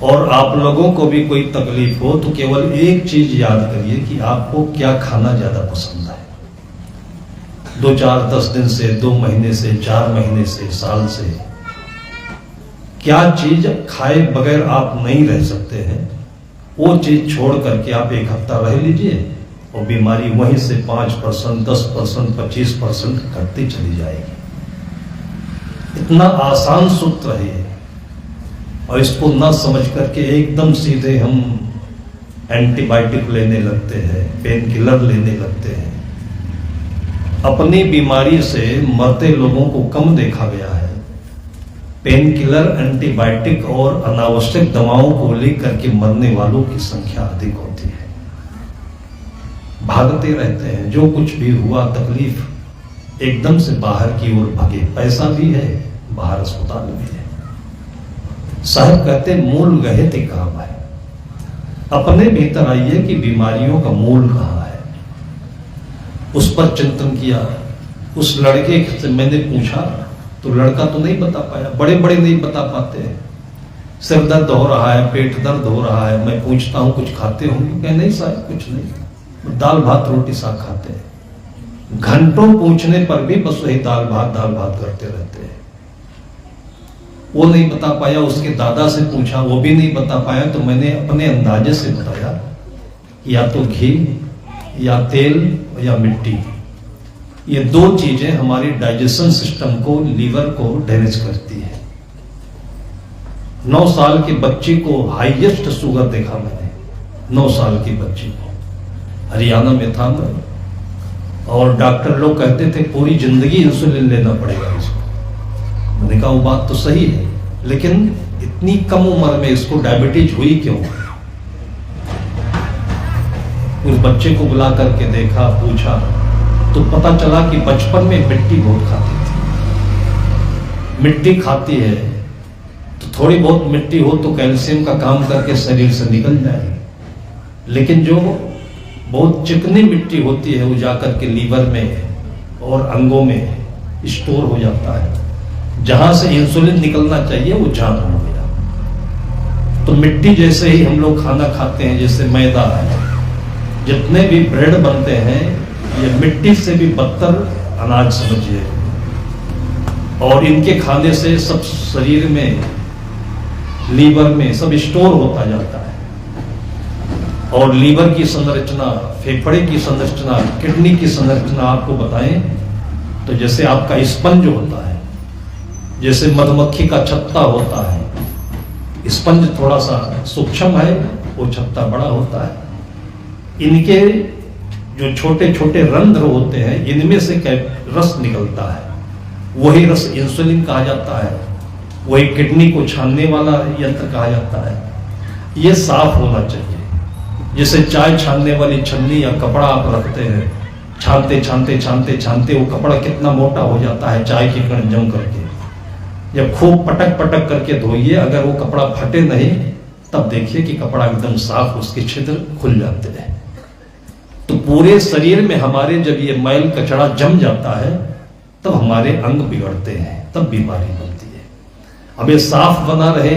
और आप लोगों को भी कोई तकलीफ हो तो केवल एक चीज याद करिए कि आपको क्या खाना ज्यादा पसंद है। 2, 4, 10 दिन से, 2 महीने से, 4 महीने से, साल से क्या चीज खाए बगैर आप नहीं रह सकते हैं, वो चीज छोड़ करके आप 1 हफ्ता रह लीजिए और बीमारी वहीं से 5%, 10%, 25% घटती चली जाएगी। इतना आसान सूत्र है ये, और इसको ना समझ करके एकदम सीधे हम एंटीबायोटिक लेने लगते हैं, पेन किलर लेने लगते हैं। अपनी बीमारी से मरते लोगों को कम देखा गया है, पेन किलर, एंटीबायोटिक और अनावश्यक दवाओं को लेकर के मरने वालों की संख्या अधिक होती है। भागते रहते हैं, जो कुछ भी हुआ तकलीफ एकदम से बाहर की ओर भागे। पैसा भी है, बाहर अस्पताल भी है। साहब कहते मूल गहे थे काम है। अपने भीतर आइए कि बीमारियों का मूल कहां है, उस पर चिंतन किया। उस लड़के से मैंने पूछा तो लड़का तो नहीं बता पाया, बड़े बड़े नहीं बता पाते हैं। सिर दर्द हो रहा है, पेट दर्द हो रहा है, मैं पूछता हूं कुछ खाते होंगे? कहे नहीं साहब कुछ नहीं, दाल भात रोटी साग खाते हैं। घंटों पूछने पर भी बस वही दाल भात करते रहते हैं। वो नहीं बता पाया। उसके दादा से पूछा, वो भी नहीं बता पाया। तो मैंने अपने अंदाजे से बताया, या तो घी या तेल या मिट्टी, ये 2 चीजें हमारी डाइजेशन सिस्टम को, लीवर को डैमेज करती है। 9 साल की बच्ची को हाईएस्ट शुगर देखा मैंने, 9 साल की बच्ची को, हरियाणा में था मैं, और डॉक्टर लोग कहते थे पूरी जिंदगी इंसुलिन लेना पड़ेगा इसको। मैंने कहा वो बात तो सही है, लेकिन इतनी कम उम्र में इसको डायबिटीज हुई क्यों? उस बच्चे को बुला करके देखा, पूछा तो पता चला कि बचपन में मिट्टी बहुत खाती थी। मिट्टी खाती है तो थोड़ी बहुत मिट्टी हो तो कैल्शियम का काम करके शरीर से निकल जाएगी, लेकिन जो बहुत चिकनी मिट्टी होती है वो जाकर के लीवर में और अंगों में स्टोर हो जाता है। जहां से इंसुलिन निकलना चाहिए वो जाम हो गया। तो मिट्टी जैसे ही हम लोग खाना खाते हैं, जैसे मैदा है, जितने भी ब्रेड बनते हैं ये मिट्टी से भी बदतर अनाज समझिए, और इनके खाने से सब शरीर में, लीवर में सब स्टोर होता जाता है। और लीवर की संरचना, फेफड़े की संरचना, किडनी की संरचना आपको बताएं तो जैसे आपका स्पंज होता है, जैसे मधुमक्खी का छत्ता होता है। स्पंज थोड़ा सा सूक्ष्म है, वो छत्ता बड़ा होता है। इनके जो छोटे छोटे रंध्र होते हैं, इनमें से रस निकलता है, वही रस इंसुलिन कहा जाता है, वही किडनी को छानने वाला यंत्र कहा जाता है। ये साफ होना चाहिए। जैसे चाय छानने वाली छन्नी या कपड़ा आप रखते हैं, छानते छानते छानते छानते वो कपड़ा कितना मोटा हो जाता है चाय के कण जम करके। जब खूब पटक पटक करके धोइए, अगर वो कपड़ा फटे नहीं तब देखिए कि कपड़ा एकदम साफ, उसके छिद्र खुल जाते हैं। तो पूरे शरीर में हमारे जब ये मैल कचड़ा जम जाता है तब हमारे अंग बिगड़ते हैं, तब बीमारी बनती है। अब ये साफ बना रहे,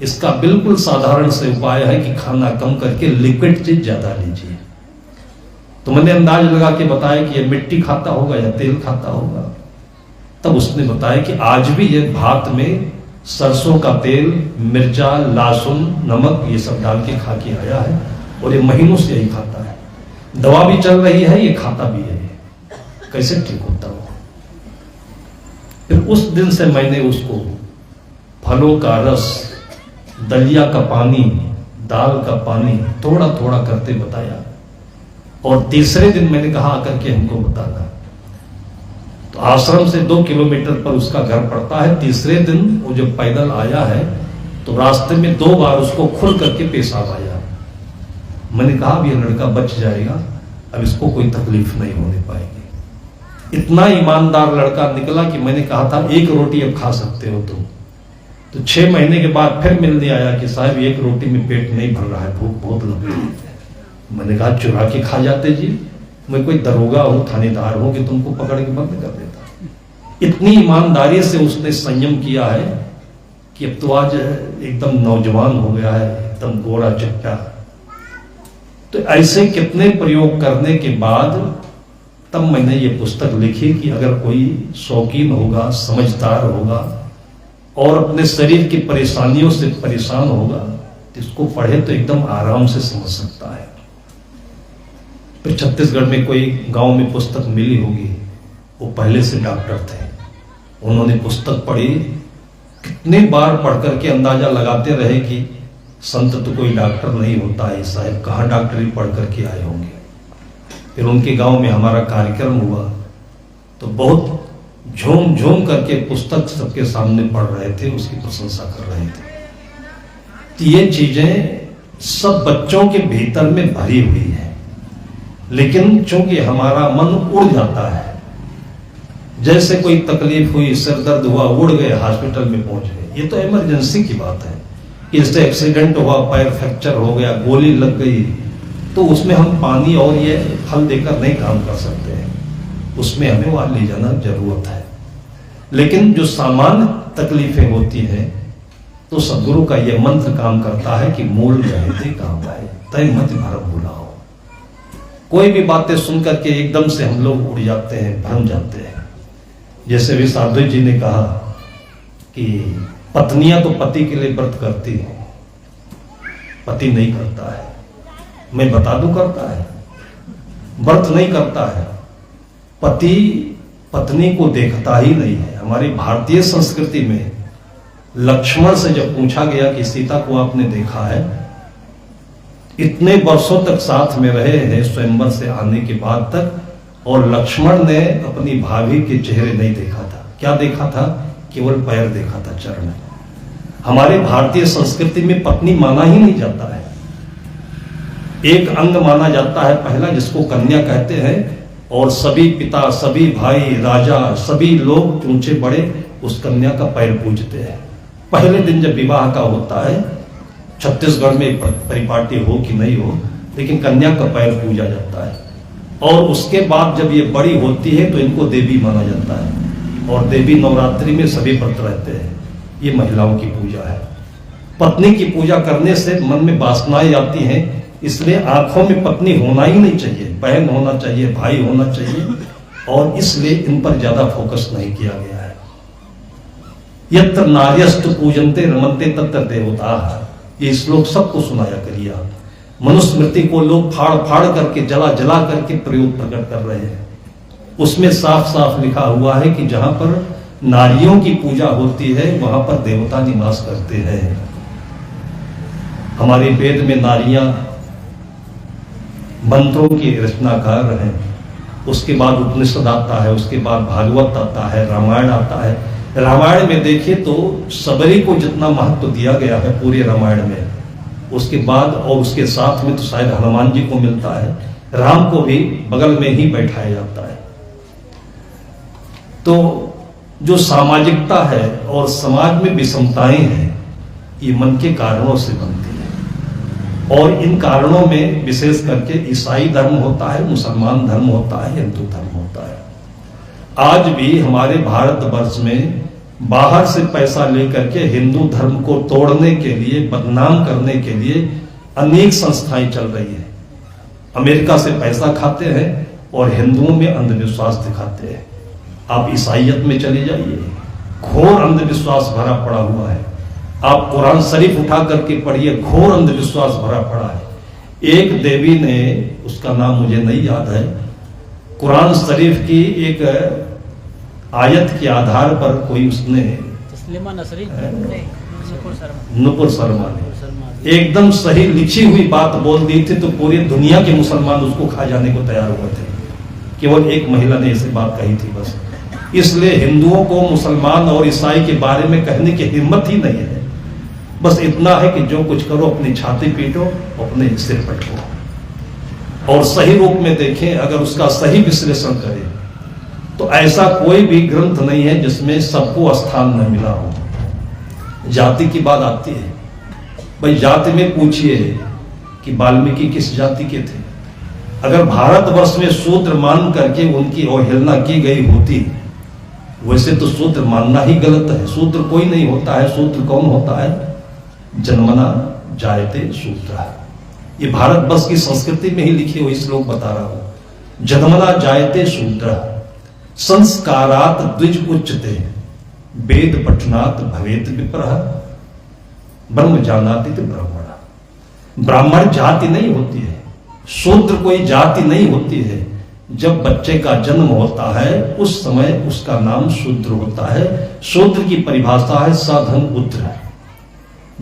इसका बिल्कुल साधारण से उपाय है कि खाना कम करके लिक्विड चीज ज्यादा लीजिए। तो मैंने अंदाज लगा के बताया कि ये मिट्टी खाता होगा या तेल खाता होगा। तब उसने बताया कि आज भी ये भात में सरसों का तेल, मिर्चा, लहसुन, नमक ये सब डाल के खा के आया है, और ये महीनों से यही खाता है। दवा भी चल रही है, ये खाता भी है। कैसे ठीक होता हो? फिर उस दिन से मैंने उसको फलों का रस, दलिया का पानी, दाल का पानी थोड़ा थोड़ा करते बताया। और तीसरे दिन मैंने कहा आकर के हमको बताना। तो आश्रम से 2 किलोमीटर पर उसका घर पड़ता है। तीसरे दिन वो जब पैदल आया है तो रास्ते में 2 बार उसको खुल करके पेशाब आया। मैंने कहा अब ये लड़का बच जाएगा, अब इसको कोई तकलीफ नहीं होने पाएगी। इतना ईमानदार लड़का निकला कि मैंने कहा था 1 रोटी अब खा सकते हो तुम। तो 6 महीने के बाद फिर मिलने आया कि साहब 1 रोटी में पेट नहीं भर रहा है, भूख बहुत लगती है। मैंने कहा चुरा के खा जाते जी, मैं कोई दरोगा हूं, थानेदार हूं कि तुमको पकड़ के बंद कर देता। इतनी ईमानदारी से उसने संयम किया है कि अब तो आज एकदम नौजवान हो गया है, एकदम गोरा चिट्टा। तो ऐसे कितने प्रयोग करने के बाद तब मैंने ये पुस्तक लिखी कि अगर कोई शौकीन होगा, समझदार होगा और अपने शरीर की परेशानियों से परेशान होगा तो इसको पढ़े तो एकदम आराम से समझ सकता है। फिर छत्तीसगढ़ में कोई गांव में पुस्तक मिली होगी, वो पहले से डॉक्टर थे, उन्होंने पुस्तक पढ़ी, कितने बार पढ़ करके अंदाजा लगाते रहे कि संत तो कोई डॉक्टर नहीं होता है, साहब कहाँ डॉक्टरी पढ़ करके आए होंगे। फिर उनके गांव में हमारा कार्यक्रम हुआ तो बहुत झूम झूम करके पुस्तक सबके सामने पढ़ रहे थे, उसकी प्रशंसा कर रहे थे। तो ये चीजें सब बच्चों के भीतर में भरी हुई है, लेकिन चूंकि हमारा मन उड़ जाता है, जैसे कोई तकलीफ हुई, सिर दर्द हुआ, उड़ गए, हॉस्पिटल में पहुंच गए, ये तो इमरजेंसी की बात है। इससे एक्सीडेंट हुआ, पैर फ्रैक्चर हो गया, गोली लग गई, तो उसमें हम पानी और ये फल देकर नहीं काम कर सकते हैं, उसमें हमें वहां ले जाना जरूरत है। लेकिन जो सामान्य तकलीफें होती हैं तो सदगुरु का यह मंत्र काम करता है कि मूल रहते काम आए, तय मत भरम भुलाओ। कोई भी बातें सुन करके एकदम से हम लोग उड़ जाते हैं, भ्रम जाते हैं। जैसे भी साधु जी ने कहा कि पत्नियां तो पति के लिए व्रत करती हैं, पति नहीं करता है। मैं बता दूं करता है, व्रत नहीं करता है, पति पत्नी को देखता ही नहीं है। हमारी भारतीय संस्कृति में लक्ष्मण से जब पूछा गया कि सीता को आपने देखा है, इतने वर्षों तक साथ में रहे हैं स्वयंवर से आने के बाद तक, और लक्ष्मण ने अपनी भाभी के चेहरे नहीं देखा था। क्या देखा था? केवल पैर देखा था, चरण। हमारे भारतीय संस्कृति में पत्नी माना ही नहीं जाता है, एक अंग माना जाता है पहला, जिसको कन्या कहते हैं, और सभी पिता, सभी भाई, राजा, सभी लोग ऊंचे बड़े उस कन्या का पैर पूजते हैं। पहले दिन जब विवाह का होता है, छत्तीसगढ़ में परिपाटी हो कि नहीं हो, लेकिन कन्या का पैर पूजा जाता है। और उसके बाद जब ये बड़ी होती है तो इनको देवी माना जाता है, और देवी नवरात्रि में सभी व्रत रहते हैं। ये महिलाओं की पूजा है। पत्नी की पूजा करने से मन में वासनाएं आती हैं, इसलिए आंखों में पत्नी होना ही नहीं चाहिए, बहन होना चाहिए, भाई होना चाहिए, और इसलिए इन पर ज्यादा फोकस नहीं किया गया है। यत्र नार्यस्तु पूजन्ते रमन्ते तत्र देवताः, ये श्लोक सबको सुनाया करिए आप। मनुस्मृति को लोग फाड़ फाड़ करके, जला जला करके प्रयोग प्रकट कर रहे हैं। उसमें साफ साफ लिखा हुआ है कि जहां पर नारियों की पूजा होती है वहां पर देवता निवास करते हैं। हमारे वेद में नारियां मंत्रों की रचनाकार हैं, उसके बाद उपनिषद आता है, उसके बाद भागवत आता है, रामायण आता है। रामायण में देखिए तो सबरी को जितना महत्व दिया गया है पूरे रामायण में, उसके बाद और उसके साथ में तो शायद हनुमान जी को मिलता है, राम को भी बगल में ही बैठाया जाता है। तो जो सामाजिकता है और समाज में विषमताएं हैं, ये मन के कारणों से बनती है, और इन कारणों में विशेष करके ईसाई धर्म होता है, मुसलमान धर्म होता है, हिंदू धर्म होता है। आज भी हमारे भारतवर्ष में बाहर से पैसा लेकर के हिंदू धर्म को तोड़ने के लिए, बदनाम करने के लिए अनेक संस्थाएं चल रही है। अमेरिका से पैसा खाते हैं और हिंदुओं में अंधविश्वास दिखाते हैं। आप ईसाइयत में चले जाइए, घोर अंधविश्वास भरा पड़ा हुआ है। आप कुरान शरीफ उठा करके पढ़िए, घोर अंधविश्वास भरा पड़ा है। एक देवी ने, उसका नाम मुझे नहीं याद है, कुरान शरीफ की एक आयत के आधार पर कोई उसने नुपुर शर्मा ने एकदम सही लिखी हुई बात बोल दी थी, तो पूरी दुनिया के मुसलमान उसको खा जाने को तैयार हुए थे। केवल एक महिला ने ऐसी बात कही थी बस। इसलिए हिंदुओं को मुसलमान और ईसाई के बारे में कहने की हिम्मत ही नहीं है। बस इतना है कि जो कुछ करो अपनी छाती पीटो, अपने सिर पटको, और सही रूप में देखें, अगर उसका सही विश्लेषण करें तो ऐसा कोई भी ग्रंथ नहीं है जिसमें सबको स्थान न मिला हो। जाति की बात आती है, भाई जाति में पूछिए कि वाल्मीकि किस जाति के थे। अगर भारतवर्ष में शूद्र मान करके उनकी अवहेलना की गई होती, वैसे तो शूद्र मानना ही गलत है। शूद्र कोई नहीं होता है। शूद्र कौन होता है? जन्मना जायते शूद्र। ये भारत वर्ष की संस्कृति में ही लिखी हुई श्लोक बता रहा हूं। जन्मना जायते शूद्र संस्कारात द्विज उच्चते वेद पठनात् भवेत विप्रः ब्रह्म जानाति ब्राह्मण। ब्राह्मण जाति नहीं होती है, शूद्र कोई जाति नहीं होती है। जब बच्चे का जन्म होता है उस समय उसका नाम शूद्र होता है। शूद्र की परिभाषा है साधन उद्र।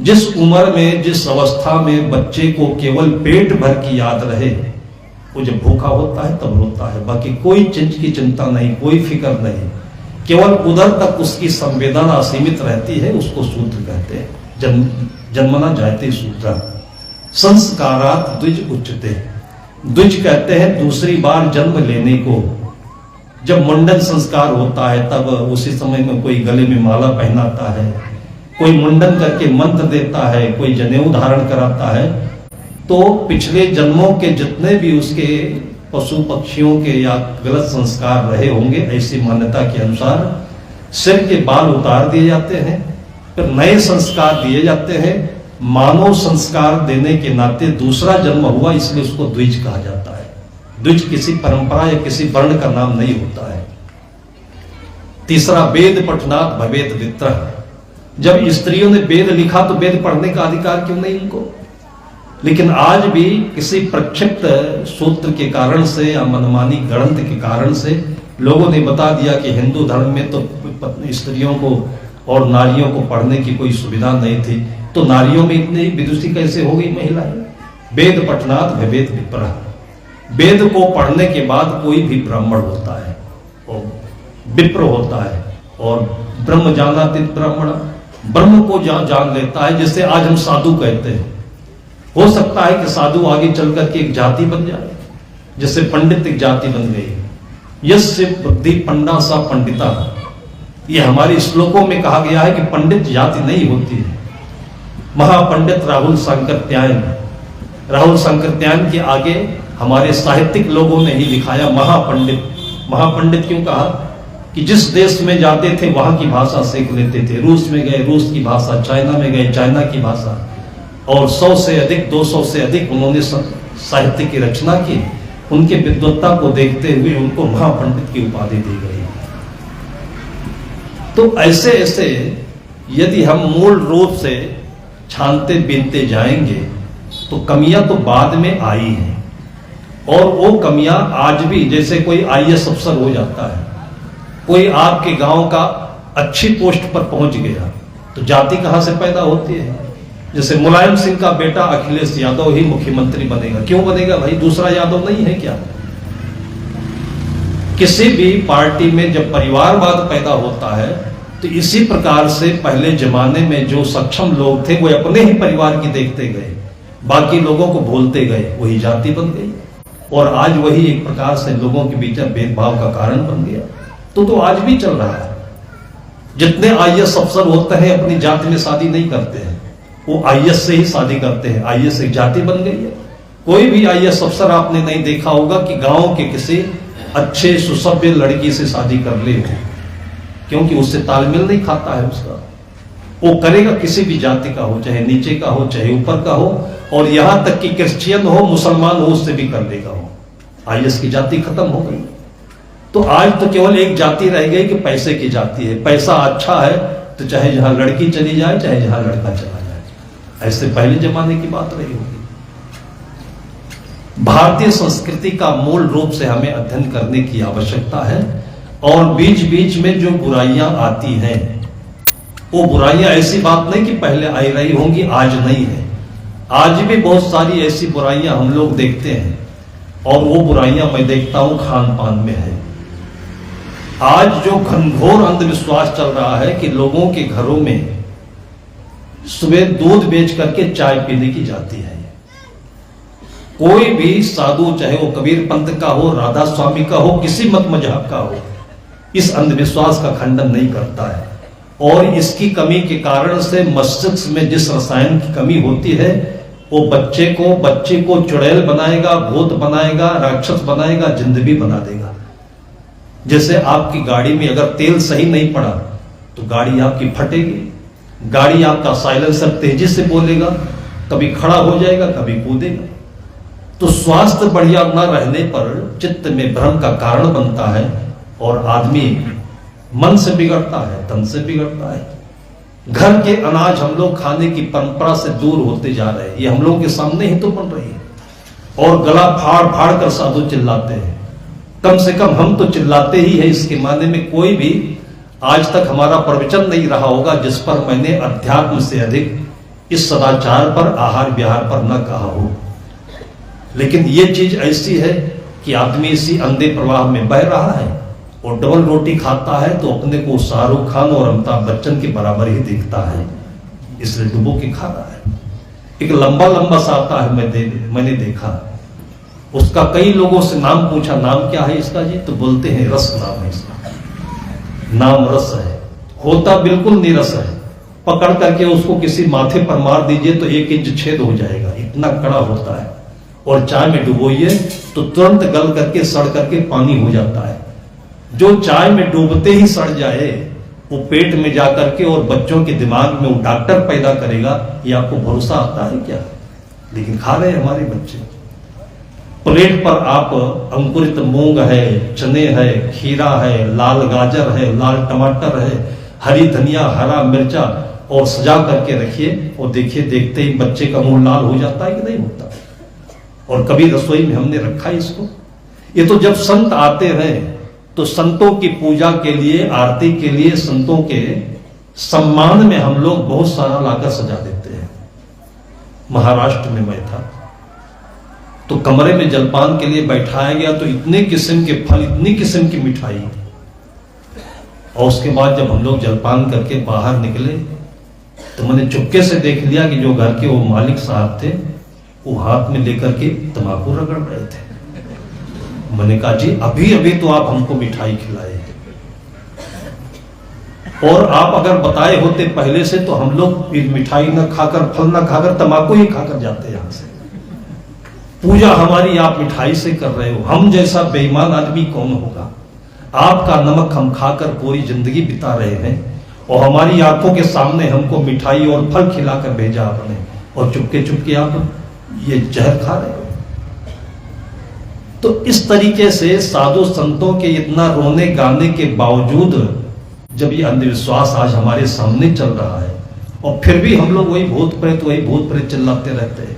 जिस उम्र में, जिस अवस्था में बच्चे को केवल पेट भर की याद रहे, वो जब भूखा होता है तब रोता है, बाकी कोई चीज की चिंता नहीं, कोई फिक्र नहीं, केवल उधर तक उसकी संवेदना सीमित रहती है, उसको शूद्र कहते हैं। जन्मना जायते शूद्र संस्कारात द्विज उच्चते। द्विज कहते हैं दूसरी बार जन्म लेने को। जब मुंडन संस्कार होता है तब उसी समय में कोई गले में माला पहनाता है, कोई मुंडन करके मंत्र देता है, कोई जनेऊ धारण कराता है। तो पिछले जन्मों के जितने भी उसके पशु पक्षियों के या गलत संस्कार रहे होंगे, ऐसी मान्यता के अनुसार सिर के बाल उतार दिए जाते हैं, फिर नए संस्कार दिए जाते हैं। मानव संस्कार देने के नाते दूसरा जन्म हुआ, इसलिए उसको द्विज कहा जाता है। द्विज किसी परंपरा या किसी वर्ण का नाम नहीं होता है। तीसरा, वेद पठनात् भवेत विप्रः। जब स्त्रियों ने वेद लिखा तो वेद पढ़ने का अधिकार क्यों नहीं उनको? लेकिन आज भी किसी प्रक्षिप्त सूत्र के कारण से या मनमानी ग्रंथ के कारण से लोगों ने बता दिया कि हिंदू धर्म में तो स्त्रियों को और नारियों को पढ़ने की कोई सुविधा नहीं थी, तो नारियों में इतनी विदुषी कैसे हो गई महिलाएं? वेद पठनात् भवेत विप्रः। वेद को पढ़ने के बाद कोई भी ब्राह्मण होता है और विप्र होता है, और ब्रह्म जानाति ब्राह्मण, ब्रह्म को जान लेता है। जैसे आज हम साधु कहते हैं, हो सकता है कि साधु आगे चल करके एक जाति बन जाए, जैसे पंडित एक जाति बन गई। यस्य बुद्धि पंडा सा पंडिता, ये हमारे श्लोकों में कहा गया है कि पंडित जाति नहीं होती है। महापंडित राहुल सांकृत्यायन, राहुल सांकृत्यायन के आगे हमारे साहित्यिक लोगों ने ही लिखाया महापंडित। महापंडित क्यों कहा? कि जिस देश में जाते थे वहां की भाषा सीख लेते थे। रूस में गए, रूस की भाषा, चाइना में गए, चाइना की भाषा, और 100 से अधिक 200 से अधिक उन्होंने साहित्य की रचना की। उनके विद्वत्ता को देखते हुए उनको महापंडित की उपाधि दी गई। तो ऐसे ऐसे यदि हम मूल रूप से छानते बीनते जाएंगे तो कमियां तो बाद में आई हैं, और वो कमियां आज भी, जैसे कोई IAS अफसर हो जाता है, कोई आपके गांव का अच्छी पोस्ट पर पहुंच गया, तो जाति कहां से पैदा होती है? जैसे मुलायम सिंह का बेटा अखिलेश यादव ही मुख्यमंत्री बनेगा, क्यों बनेगा भाई? दूसरा यादव नहीं है क्या? किसी भी पार्टी में जब परिवारवाद पैदा होता है तो इसी प्रकार से पहले जमाने में जो सक्षम लोग थे वो अपने ही परिवार की देखते गए, बाकी लोगों को भूलते गए, वही जाति बन गई, और आज वही एक प्रकार से लोगों के बीच भेदभाव का कारण बन गया। तो आज भी चल रहा है। जितने IAS अफसर होते हैं अपनी जाति में शादी नहीं करते हैं, वो IAS से ही शादी करते हैं। IAS एक जाति बन गई है। कोई भी IAS अफसर आपने नहीं देखा होगा कि गांव के किसी अच्छे सुसभ्य लड़की से शादी कर ले, क्योंकि उससे तालमेल नहीं खाता है उसका। वो करेगा किसी भी जाति का हो, चाहे नीचे का हो चाहे ऊपर का हो, और यहां तक कि क्रिश्चियन हो मुसलमान हो उससे भी कर लेगा वो। IAS की जाति खत्म हो गई। तो आज तो केवल एक जाति रह गई कि पैसे की जाति है। पैसा अच्छा है तो चाहे जहां लड़की चली जाए चाहे जहां लड़का चला जाए। ऐसे पहले जमाने की बात रही होगी। भारतीय संस्कृति का मूल रूप से हमें अध्ययन करने की आवश्यकता है, और बीच बीच में जो बुराइयां आती हैं वो बुराइयां ऐसी बात नहीं कि पहले आई रही होंगी, आज नहीं है। आज भी बहुत सारी ऐसी बुराइयां हम लोग देखते हैं, और वो बुराइयां मैं देखता हूं खान पान में है। आज जो घनघोर अंधविश्वास चल रहा है कि लोगों के घरों में सुबह दूध बेच करके चाय पीने की जाती है। कोई भी साधु, चाहे वो कबीर पंथ का हो, राधा स्वामी का हो, किसी मत मजहब का हो, इस अंधविश्वास का खंडन नहीं करता है। और इसकी कमी के कारण से मस्तिष्क में जिस रसायन की कमी होती है वो बच्चे को चुड़ैल बनाएगा, भूत बनाएगा, राक्षस बनाएगा, जिंदगी बना देगा। जैसे आपकी गाड़ी में अगर तेल सही नहीं पड़ा तो गाड़ी आपकी फटेगी, गाड़ी आपका साइलेंसर तेजी से बोलेगा, कभी खड़ा हो जाएगा, कभी कूदेगा। तो स्वास्थ्य बढ़िया न रहने पर चित्त में भ्रम का कारण बनता है और आदमी मन से बिगड़ता है, तन से बिगड़ता है। घर के अनाज हम लोग खाने की परंपरा से दूर होते जा रहे हैं, ये हम लोगों के सामने ही तो बन रही है। और गला फाड़ फाड़ कर साधु चिल्लाते हैं, कम से कम हम तो चिल्लाते ही है। इसके माने में कोई भी आज तक हमारा प्रवचन नहीं रहा होगा जिस पर मैंने अध्यात्म से अधिक इस सदाचार पर, आहार विहार पर न कहा हो। लेकिन ये चीज ऐसी है कि आदमी इसी अंधे प्रवाह में बह रहा है और डबल रोटी खाता है तो अपने को शाहरुख खान और अमिताभ बच्चन के बराबर ही दिखता है, इसलिए डुबो के खा रहा है। एक लंबा लंबा सा आता है, मैंने देखा, उसका कई लोगों से नाम पूछा, नाम क्या है इसका जी? तो बोलते हैं रस नाम है इसका, नाम रस है। होता बिल्कुल निरस है, पकड़ करके उसको किसी माथे पर मार दीजिए तो 1 इंच छेद हो जाएगा, इतना कड़ा होता है। और चाय में डुबोइए तो तुरंत गल करके सड़ करके पानी हो जाता है। जो चाय में डूबते ही सड़ जाए वो पेट में जाकर के और बच्चों के दिमाग में वो डॉक्टर पैदा करेगा, ये आपको भरोसा आता है क्या? लेकिन खा रहे हैं हमारे बच्चे। प्लेट पर आप अंकुरित मूंग है, चने है, खीरा है, लाल गाजर है, लाल टमाटर है, हरी धनिया, हरा मिर्चा और सजा करके रखिए और देखिए देखते ही बच्चे का मुंह लाल हो जाता है कि नहीं होता? और कभी रसोई में हमने रखा है इसको? ये तो जब संत आते हैं तो संतों की पूजा के लिए, आरती के लिए, संतों के सम्मान में हम लोग बहुत सारा लाकर सजा देते हैं। महाराष्ट्र में मैं था तो कमरे में जलपान के लिए बैठाया गया तो इतने किस्म के फल, इतनी किस्म की मिठाई, और उसके बाद जब हम लोग जलपान करके बाहर निकले तो मैंने चुपके से देख लिया कि जो घर के वो मालिक साहब थे वो हाथ में लेकर के तंबाकू रगड़ रहे थे। मैंने कहा जी अभी अभी तो आप हमको मिठाई खिलाए, और आप अगर बताए होते पहले से तो हम लोग मिठाई न खाकर, फल न खाकर, तंबाकू ही खाकर जाते यहां से। पूजा हमारी आप मिठाई से कर रहे हो, हम जैसा बेईमान आदमी कौन होगा? आपका नमक हम खाकर पूरी जिंदगी बिता रहे हैं और हमारी आंखों के सामने हमको मिठाई और फल खिलाकर भेजा आपने, और चुपके चुपके आप ये जहर खा रहे हो। तो इस तरीके से साधु संतों के इतना रोने गाने के बावजूद जब ये अंधविश्वास आज हमारे सामने चल रहा है और फिर भी हम लोग वही भूत प्रेत चिल्लाते रहते हैं।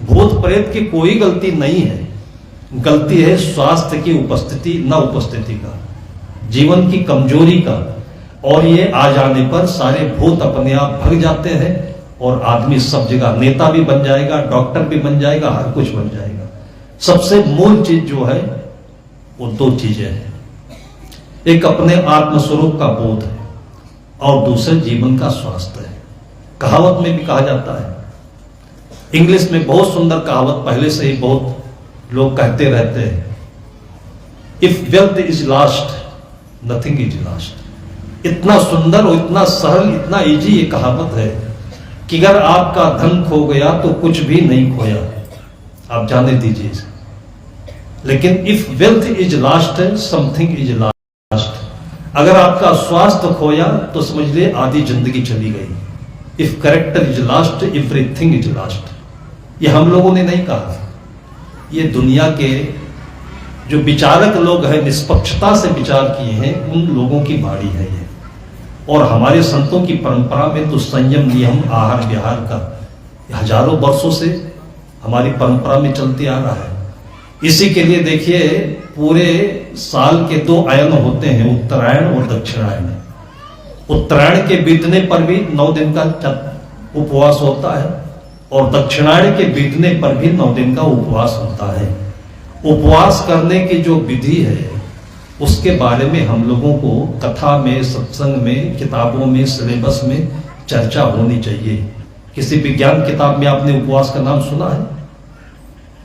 भूत प्रेत की कोई गलती नहीं है, गलती है स्वास्थ्य की उपस्थिति न उपस्थिति का, जीवन की कमजोरी का। और ये आ जाने पर सारे भूत अपने आप भग जाते हैं और आदमी सब जगह नेता भी बन जाएगा, डॉक्टर भी बन जाएगा, हर कुछ बन जाएगा। सबसे मूल चीज जो है वो 2 चीजें हैं, एक अपने आत्मस्वरूप का बोध है और दूसरे जीवन का स्वास्थ्य है। कहावत में भी कहा जाता है, इंग्लिश में बहुत सुंदर कहावत पहले से ही बहुत लोग कहते रहते हैं, if wealth is lost nothing is lost. इतना सुंदर और इतना सरल, इतना इजी ये कहावत है कि अगर आपका धन खो गया तो कुछ भी नहीं खोया, आप जाने दीजिए। लेकिन if wealth is lost something is lost, अगर आपका स्वास्थ्य खोया तो समझ ले आधी जिंदगी चली गई। If character is lost everything is lost. ये हम लोगों ने नहीं कहा, ये दुनिया के जो विचारक लोग हैं, निष्पक्षता से विचार किए हैं, उन लोगों की वाणी है ये। और हमारे संतों की परंपरा में तो संयम, नियम, आहार विहार का हजारों वर्षों से हमारी परंपरा में चलते आ रहा है। इसी के लिए देखिए पूरे साल के 2 अयन होते हैं, उत्तरायण और दक्षिणायन। उत्तरायण के बीतने पर भी 9 दिन का उपवास होता है और दक्षिणायन के बीतने पर भी 9 दिन का उपवास होता है। उपवास करने की जो विधि है उसके बारे में हम लोगों को कथा में, सत्संग में, किताबों में, सिलेबस में चर्चा होनी चाहिए। किसी विज्ञान किताब में आपने उपवास का नाम सुना है?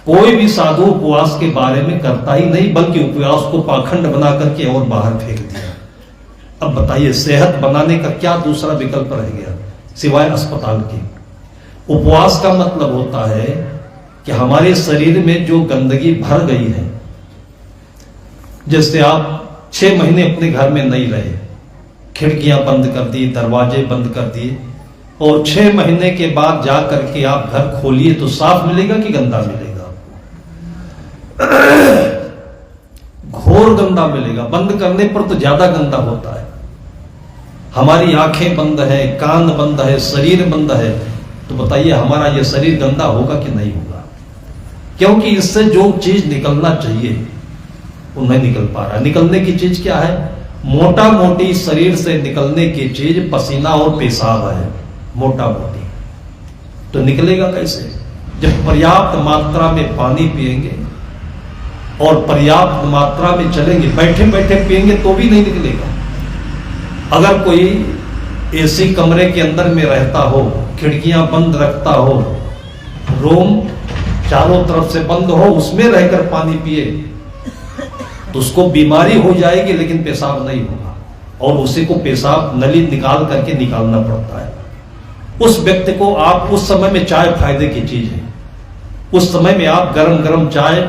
कोई भी साधु उपवास के बारे में करता ही नहीं, बल्कि उपवास को पाखंड बना करके और बाहर फेंक दिया। अब बताइए सेहत बनाने का क्या दूसरा विकल्प रह गया सिवाय अस्पताल के? उपवास का मतलब होता है कि हमारे शरीर में जो गंदगी भर गई है, जैसे आप 6 महीने अपने घर में नहीं रहे, खिड़कियां बंद कर दी, दरवाजे बंद कर दिए, और 6 महीने के बाद जा करके आप घर खोलिए तो साफ मिलेगा कि गंदा मिलेगा आपको? घोर गंदा मिलेगा। बंद करने पर तो ज्यादा गंदा होता है। हमारी आंखें बंद है, कान बंद है, शरीर बंद है, तो बताइए हमारा यह शरीर गंदा होगा कि नहीं होगा? क्योंकि इससे जो चीज निकलना चाहिए वो नहीं निकल पा रहा। निकलने की चीज क्या है? मोटा मोटी शरीर से निकलने की चीज पसीना और पेशाब है, मोटा मोटी। तो निकलेगा कैसे? जब पर्याप्त मात्रा में पानी पिएंगे और पर्याप्त मात्रा में चलेंगे, बैठे बैठे पिएंगे तो भी नहीं निकलेगा। अगर कोई एसी कमरे के अंदर में रहता हो, खिड़कियां बंद रखता हो, रूम चारों तरफ से बंद हो, उसमें रहकर पानी पिए तो उसको बीमारी हो जाएगी, लेकिन पेशाब नहीं होगा, और उसी को पेशाब नली निकाल करके निकालना पड़ता है। उस व्यक्ति को आप उस समय में चाय फायदे की चीज है, उस समय में आप गरम गरम चाय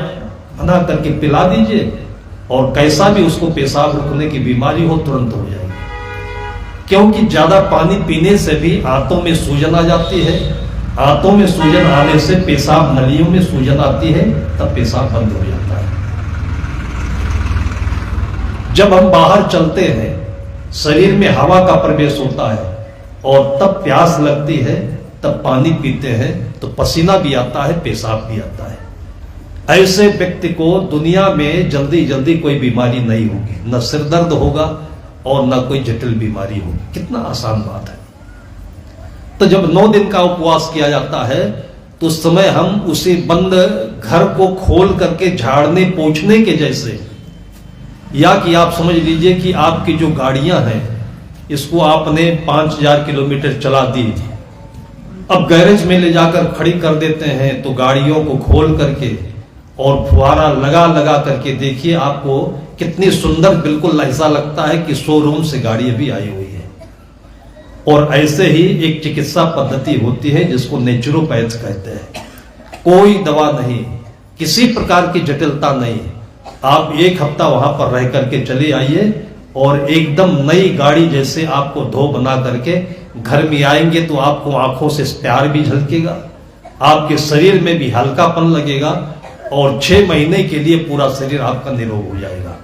बना करके पिला दीजिए, और कैसा भी उसको पेशाब रुकने की बीमारी हो तुरंत हो जाएगी। क्योंकि ज्यादा पानी पीने से भी आंतों में सूजन आ जाती है, आंतों में सूजन आने से पेशाब नलियों में सूजन आती है, तब पेशाब बंद हो जाता है। जब हम बाहर चलते हैं, शरीर में हवा का प्रवेश होता है और तब प्यास लगती है, तब पानी पीते हैं तो पसीना भी आता है, पेशाब भी आता है। ऐसे व्यक्ति को दुनिया में जल्दी जल्दी कोई बीमारी नहीं होगी, न सिर दर्द होगा और न कोई जटिल बीमारी होगी। कितना आसान बात है। तो जब 9 दिन का उपवास किया जाता है तो उस समय हम उसी बंद घर को खोल करके झाड़ने पोंछने के जैसे, या कि आप समझ लीजिए कि आपकी जो गाड़ियां हैं इसको आपने 5000 किलोमीटर चला दी, अब गैरेज में ले जाकर खड़ी कर देते हैं, तो गाड़ियों को खोल करके और फुहारा लगा लगा करके देखिए आपको कितनी सुंदर, बिल्कुल ऐसा लगता है कि शोरूम से गाड़ी अभी आई हुई है। और ऐसे ही एक चिकित्सा पद्धति होती है जिसको नेचुरोपैथ कहते हैं। कोई दवा नहीं, किसी प्रकार की जटिलता नहीं, आप 1 हफ्ता वहां पर रह करके चले आइए और एकदम नई गाड़ी जैसे आपको धो बना करके घर में आएंगे तो आपको आंखों से प्यार भी झलकेगा, आपके शरीर में भी हल्कापन लगेगा, और 6 महीने के लिए पूरा शरीर आपका निरोग हो जाएगा।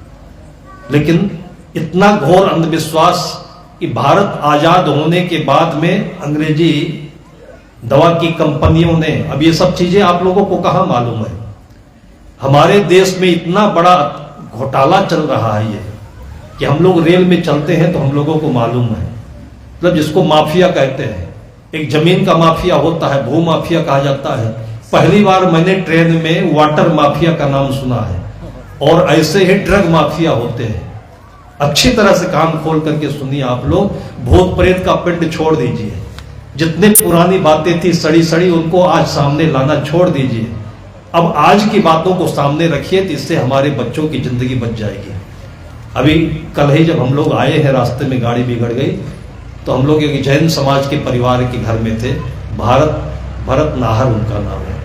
लेकिन इतना घोर अंधविश्वास कि भारत आजाद होने के बाद में अंग्रेजी दवा की कंपनियों ने, अब ये सब चीजें आप लोगों को कहां मालूम है? हमारे देश में इतना बड़ा घोटाला चल रहा है ये कि हम लोग रेल में चलते हैं तो हम लोगों को मालूम है, मतलब जिसको माफिया कहते हैं। एक जमीन का माफिया होता है, भू माफिया कहा जाता है। पहली बार मैंने ट्रेन में वाटर माफिया का नाम सुना है, और ऐसे ही ड्रग माफिया होते हैं। अच्छी तरह से कान खोल करके सुनिए आप लोग, भूत प्रेत का पिंड छोड़ दीजिए, जितने पुरानी बातें थी सड़ी सड़ी उनको आज सामने लाना छोड़ दीजिए। अब आज की बातों को सामने रखिए तो इससे हमारे बच्चों की जिंदगी बच जाएगी। अभी कल ही जब हम लोग आए हैं, रास्ते में गाड़ी बिगड़ गई, तो हम लोग एक जैन समाज के परिवार के घर में थे, भरत नाहर उनका नाम है,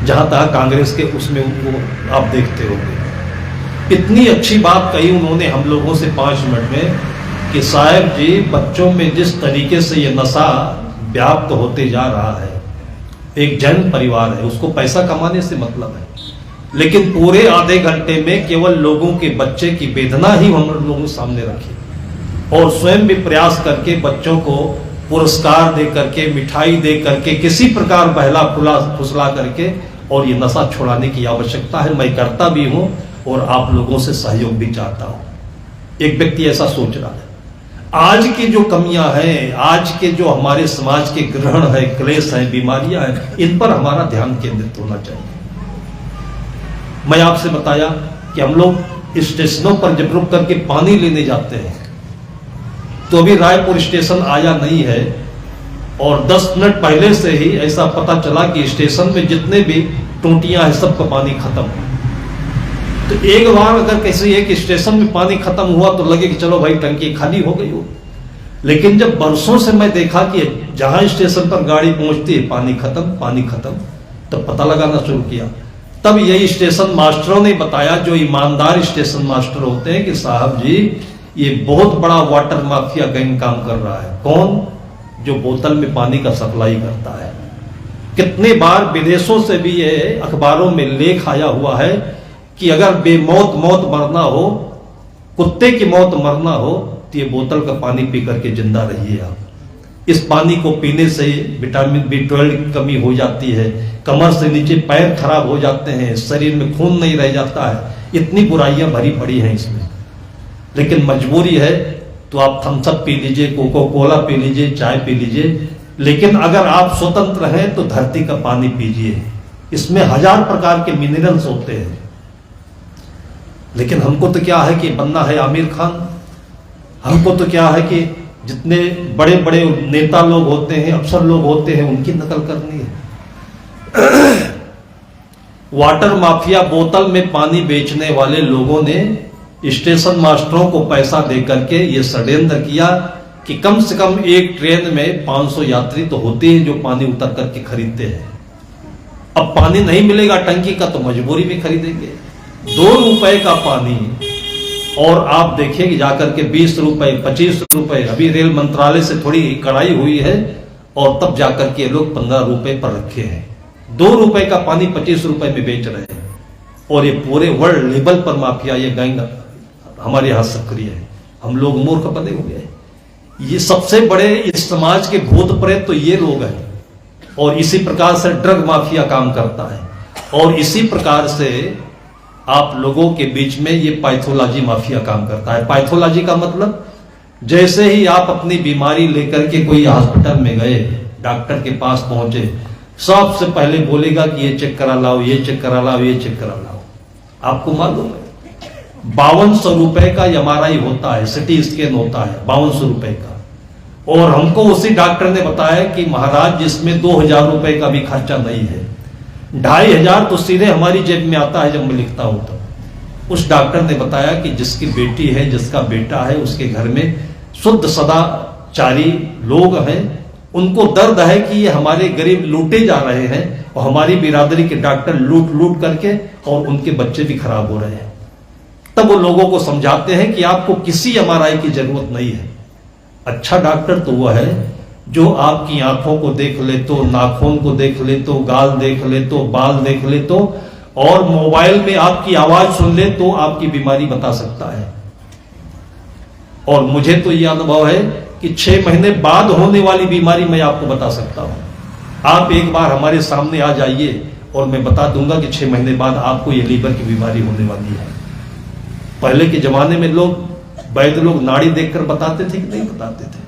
जहां तक कांग्रेस के उसमें उनको आप देखते होंगे। इतनी अच्छी बात कही उन्होंने हम लोगों से 5 मिनट में कि साहब जी, बच्चों में जिस तरीके से ये नशा व्याप्त होते जा रहा है, एक जैन परिवार है, उसको पैसा कमाने से मतलब है, लेकिन पूरे आधे घंटे में केवल लोगों के बच्चे की वेदना ही हम लोगों के सामने रखी, और स्वयं भी प्रयास करके बच्चों को पुरस्कार दे करके, मिठाई दे करके, किसी प्रकार बहला फुसला करके, और ये नशा छुड़ाने की आवश्यकता है। मैं करता भी हूं और आप लोगों से सहयोग भी चाहता हूं। एक व्यक्ति ऐसा सोच रहा है। आज की जो कमियां हैं, आज के जो हमारे समाज के ग्रहण है, क्लेश है, बीमारियां हैं, इन पर हमारा ध्यान केंद्रित होना चाहिए। मैं आपसे बताया कि हम लोग स्टेशनों पर जब रुक करके पानी लेने जाते हैं, तो अभी रायपुर स्टेशन आया नहीं है, और 10 मिनट पहले से ही ऐसा पता चला कि स्टेशन में जितने भी टूटियां हैं सबका पानी खत्म। तो एक बार अगर किसी एक स्टेशन में पानी खत्म हुआ तो लगे कि चलो भाई टंकी खाली हो गई हो, लेकिन जब बरसों से मैं देखा कि जहां स्टेशन पर गाड़ी पहुंचती है पानी खत्म, तब पता लगाना शुरू किया। तब यही स्टेशन मास्टरों ने बताया, जो ईमानदार स्टेशन मास्टर होते हैं, कि साहब जी ये बहुत बड़ा वाटर माफिया गैंग काम कर रहा है। कौन? जो बोतल में पानी का सप्लाई करता है। कितने बार विदेशों से भी ये अखबारों में लेख आया हुआ है कि अगर बेमौत मौत मरना हो, कुत्ते की मौत मरना हो, तो ये बोतल का पानी पी करके जिंदा रहिए आप। इस पानी को पीने से विटामिन B12 की कमी हो जाती है, कमर से नीचे पैर खराब हो जाते हैं, शरीर में खून नहीं रह जाता है, इतनी बुराइयां भरी पड़ी हैं इसमें। लेकिन मजबूरी है तो आप थम्स अप पी लीजिए, कोको कोला पी लीजिए, चाय पी लीजिए, लेकिन अगर आप स्वतंत्र हैं तो धरती का पानी पीजिए। इसमें 1000 प्रकार के मिनरल्स होते हैं। लेकिन हमको तो क्या है कि बनना है आमिर खान, हमको तो क्या है कि जितने बड़े बड़े नेता लोग होते हैं, अफसर लोग होते हैं, उनकी नकल करनी है। वाटर माफिया बोतल में पानी बेचने वाले लोगों ने स्टेशन मास्टरों को पैसा देकर के ये षड्यंत्र किया कि कम से कम एक ट्रेन में 500 यात्री तो होते हैं जो पानी उतर करके खरीदते हैं। अब पानी नहीं मिलेगा टंकी का तो मजबूरी में खरीदेंगे। 2 रुपए का पानी और आप देखेंगे जाकर के 20 रुपए 25 रुपए, अभी रेल मंत्रालय से थोड़ी कड़ाई हुई है और तब जाकर के लोग 15 रुपए पर रखे हैं। 2 रुपए का पानी 25 रुपए में बेच रहे हैं। और ये पूरे वर्ल्ड लेवल पर माफिया ये गैंग हमारे यहां सक्रिय है। हम लोग मूर्ख बने हुए हैं। ये सबसे बड़े इस समाज के भूत प्रेत तो ये लोग हैं। और इसी प्रकार से ड्रग माफिया काम करता है और इसी प्रकार से आप लोगों के बीच में ये पैथोलॉजी माफिया काम करता है। पैथोलॉजी का मतलब, जैसे ही आप अपनी बीमारी लेकर के कोई हॉस्पिटल में गए, डॉक्टर के पास पहुंचे, सबसे पहले बोलेगा कि ये चेक करा लाओ, ये चेक करा लाओ, ये चेक करा लाओ। आपको मालूम है 5200 रुपए का MRI होता है, सिटी स्कैन होता है 5200 रुपए का। और हमको उसी डॉक्टर ने बताया कि महाराज जिसमें 2000 रुपए का भी खर्चा नहीं है, 2500 तो सीधे हमारी जेब में आता है जब मैं लिखता हूं। तो उस डॉक्टर ने बताया कि जिसकी बेटी है, जिसका बेटा है, उसके घर में शुद्ध सदाचारी लोग हैं, उनको दर्द है कि ये हमारे गरीब लूटे जा रहे हैं और हमारी बिरादरी के डॉक्टर लूट लूट करके और उनके बच्चे भी खराब हो रहे हैं। तब वो लोगों को समझाते हैं कि आपको किसी MRI की जरूरत नहीं है। अच्छा डॉक्टर तो वो है जो आपकी आंखों को देख ले तो, नाखून को देख ले तो, गाल देख ले तो, बाल देख ले तो, और मोबाइल में आपकी आवाज सुन ले तो आपकी बीमारी बता सकता है। और मुझे तो यह अनुभव है कि 6 महीने बाद होने वाली बीमारी मैं आपको बता सकता हूं। आप एक बार हमारे सामने आ जाइए और मैं बता दूंगा कि 6 महीने बाद आपको ये लीवर की बीमारी होने वाली है। पहले के जमाने में लोग, वैद्य लोग नाड़ी देखकर बताते थे कि नहीं बताते थे।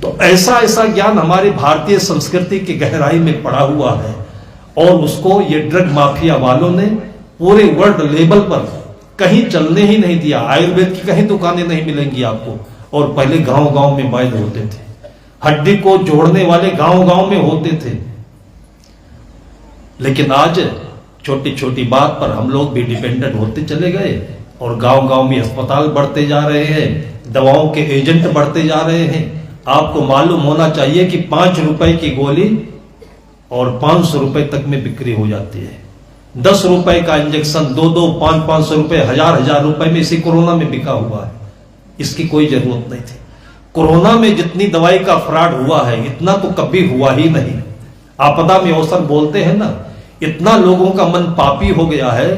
तो ऐसा ऐसा ज्ञान हमारे भारतीय संस्कृति की गहराई में पड़ा हुआ है और उसको ये ड्रग माफिया वालों ने पूरे वर्ल्ड लेवल पर कहीं चलने ही नहीं दिया। आयुर्वेद की कहीं दुकानें नहीं मिलेंगी आपको। और पहले गांव गांव में वैद्य होते थे, हड्डी को जोड़ने वाले गांव गांव में होते थे। लेकिन आज छोटी छोटी बात पर हम लोग भी डिपेंडेंट होते चले गए और गांव गांव में अस्पताल बढ़ते जा रहे हैं, दवाओं के एजेंट बढ़ते जा रहे हैं। आपको मालूम होना चाहिए कि 5 रुपए की गोली और 500 रुपए तक में बिक्री हो जाती है। 10 रुपए का इंजेक्शन 2-2, 500 रुपए, 1000 रुपए में इसी कोरोना में बिका हुआ है। इसकी कोई जरूरत नहीं थी। कोरोना में जितनी दवाई का फ्रॉड हुआ है इतना तो कभी हुआ ही नहीं। आपदा में अवसर बोलते हैं ना, इतना लोगों का मन पापी हो गया है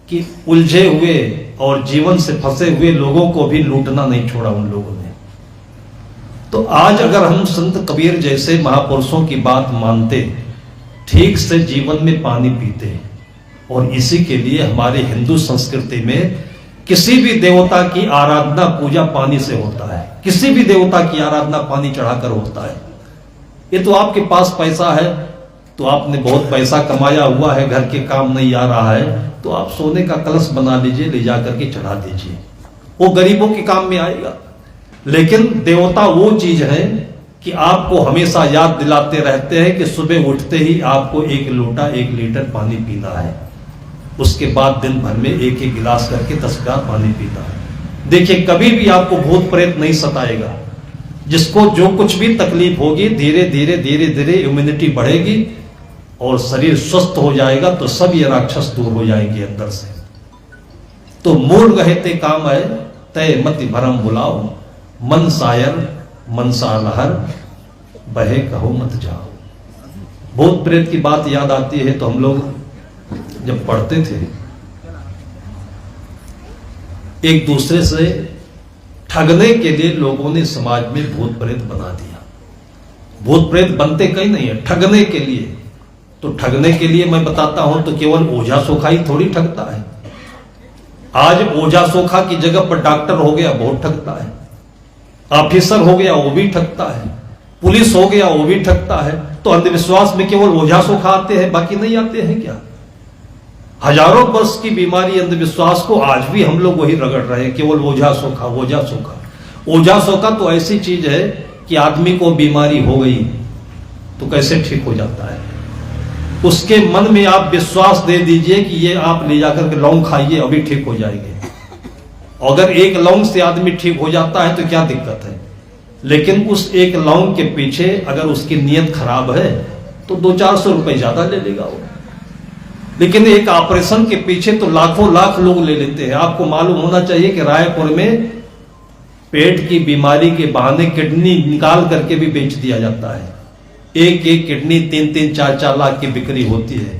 कि उलझे हुए और जीवन से फंसे हुए लोगों को भी लूटना नहीं छोड़ा उन लोगों ने। तो आज अगर हम संत कबीर जैसे महापुरुषों की बात मानते, ठीक से जीवन में पानी पीते, और इसी के लिए हमारे हिंदू संस्कृति में किसी भी देवता की आराधना पूजा पानी से होता है। किसी भी देवता की आराधना पानी चढ़ाकर होता है। ये तो आपके पास पैसा है तो आपने बहुत पैसा कमाया हुआ है, घर के काम नहीं आ रहा है तो आप सोने का कलश बना लीजिए, ले जाकर के चढ़ा दीजिए, वो गरीबों के काम में आएगा। लेकिन देवता वो चीज है कि आपको हमेशा याद दिलाते रहते हैं कि सुबह उठते ही आपको 1 लोटा 1 लीटर पानी पीना है, उसके बाद दिन भर में 1-1 गिलास करके 10 ग्लास पानी पीना है। देखिए कभी भी आपको भूत प्रेत नहीं सताएगा। जिसको जो कुछ भी तकलीफ होगी धीरे धीरे धीरे धीरे इम्यूनिटी बढ़ेगी और शरीर स्वस्थ हो जाएगा तो सब ये राक्षस दूर हो जाएंगे अंदर से। तो मूल गहे ते काम है तय मति भरम बुलाओ, मन सायर मनसा लहर बहे कहो मत जाओ। भूत प्रेत की बात याद आती है तो हम लोग जब पढ़ते थे एक दूसरे से ठगने के लिए लोगों ने समाज में भूत प्रेत बना दिया। भूत प्रेत बनते कहीं नहीं है, ठगने के लिए। तो ठगने के लिए मैं बताता हूं तो केवल ओझा सोखा ही थोड़ी ठगता है। आज ओझा सोखा की जगह पर डॉक्टर हो गया, बहुत ठगता है। ऑफिसर हो गया, वो भी ठगता है। पुलिस हो गया, वो भी ठगता है। तो अंधविश्वास में केवल ओझा सोखा आते हैं, बाकी नहीं आते हैं क्या? हजारों वर्ष की बीमारी अंधविश्वास को आज भी हम लोग वही रगड़ रहे हैं, केवल ओझा सोखा ओझा सोखा। ओझा सोखा तो ऐसी चीज है कि आदमी को बीमारी हो गई तो कैसे ठीक हो जाता है? उसके मन में आप विश्वास दे दीजिए कि ये आप ले जाकर के लौंग खाइए, अभी ठीक हो जाएंगे। अगर एक लौंग से आदमी ठीक हो जाता है तो क्या दिक्कत है? लेकिन उस एक लौंग के पीछे अगर उसकी नीयत खराब है तो 200-400 रुपए ज्यादा ले लेगा वो। लेकिन एक ऑपरेशन के पीछे तो लाखों लाख लोग ले लेते हैं। आपको मालूम होना चाहिए कि रायपुर में पेट की बीमारी के बहाने किडनी निकाल करके भी बेच दिया जाता है। एक एक किडनी 3-3, 4-4 लाख की बिक्री होती है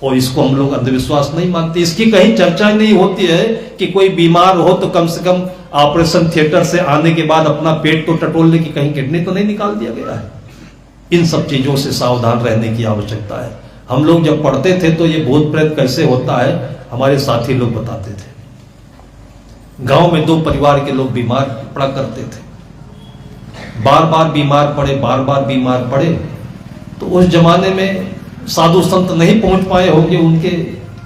और इसको हम लोग अंधविश्वास नहीं मानते। इसकी कहीं चर्चा नहीं होती है कि कोई बीमार हो तो कम से कम ऑपरेशन थिएटर से आने के बाद अपना पेट तो टटोलने की कहीं किडनी तो नहीं निकाल दिया गया है। इन सब चीजों से सावधान रहने की आवश्यकता है। हम लोग जब पढ़ते थे तो ये भूत प्रेत कैसे होता है हमारे साथी लोग बताते थे। गांव में 2 परिवार के लोग बीमार पड़ा करते थे, बार बार बीमार पड़े, बार बार बीमार पड़े। तो उस जमाने में साधु संत नहीं पहुंच पाए होंगे उनके